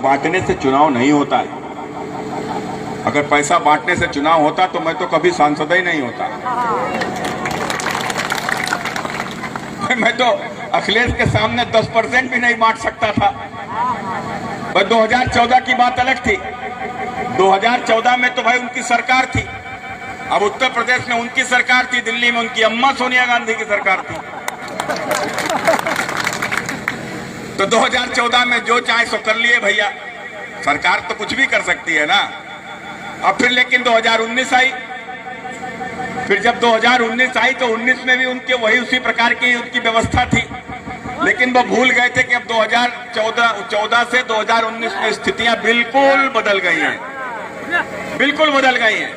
बांटने से चुनाव नहीं होता है। अगर पैसा बांटने से चुनाव होता तो मैं तो कभी सांसद ही नहीं होता। मैं तो अखिलेश के सामने 10% भी नहीं बांट सकता था। पर 2014 की बात अलग थी। 2014 में तो भाई उनकी सरकार थी। अब उत्तर प्रदेश में उनकी सरकार थी, दिल्ली में उनकी अम्मा सोनिया गांधी की सरकार थी। तो 2014 में जो चाहे सो कर लिए भैया, सरकार तो कुछ भी कर सकती है ना। अब फिर लेकिन 2019 आई। फिर जब 2019 आई तो 19 में भी उनके वही उसी प्रकार की उनकी व्यवस्था थी, लेकिन वो भूल गए थे कि अब 2014 से 2019 में स्थितियां बिल्कुल बदल गई हैं, बिल्कुल बदल गई हैं।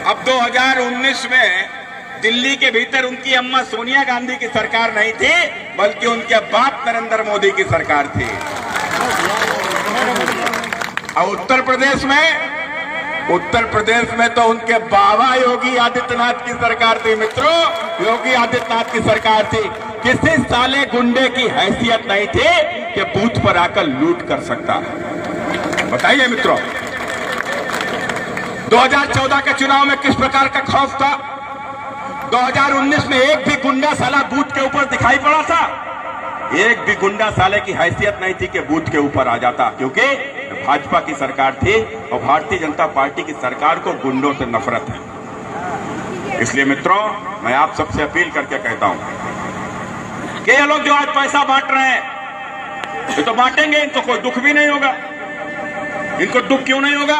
अब 2019 में दिल्ली के भीतर उनकी अम्मा सोनिया गांधी की सरकार नहीं थी, बल्कि उनके बाप नरेंद्र मोदी की सरकार थी। और उत्तर प्रदेश में तो उनके बाबा योगी आदित्यनाथ की सरकार थी। मित्रों, योगी आदित्यनाथ की सरकार थी। किसी साले गुंडे की हैसियत नहीं थी कि बूथ पर आकर लूट कर सकता है। बताइए मित्रों, 2014 के चुनाव में किस प्रकार का खौफ था? 2019 में एक भी गुंडा साला बूथ के ऊपर दिखाई पड़ा था? एक भी गुंडा साले की हैसियत नहीं थी कि बूथ के ऊपर आ जाता, क्योंकि भाजपा की सरकार थी और भारतीय जनता पार्टी की सरकार को गुंडों से नफरत है। इसलिए मित्रों, मैं आप सबसे अपील करके कहता हूं कि ये लोग जो आज पैसा बांट रहे हैं, ये तो बांटेंगे, इनको कोई दुख भी नहीं होगा। इनको दुख क्यों नहीं होगा?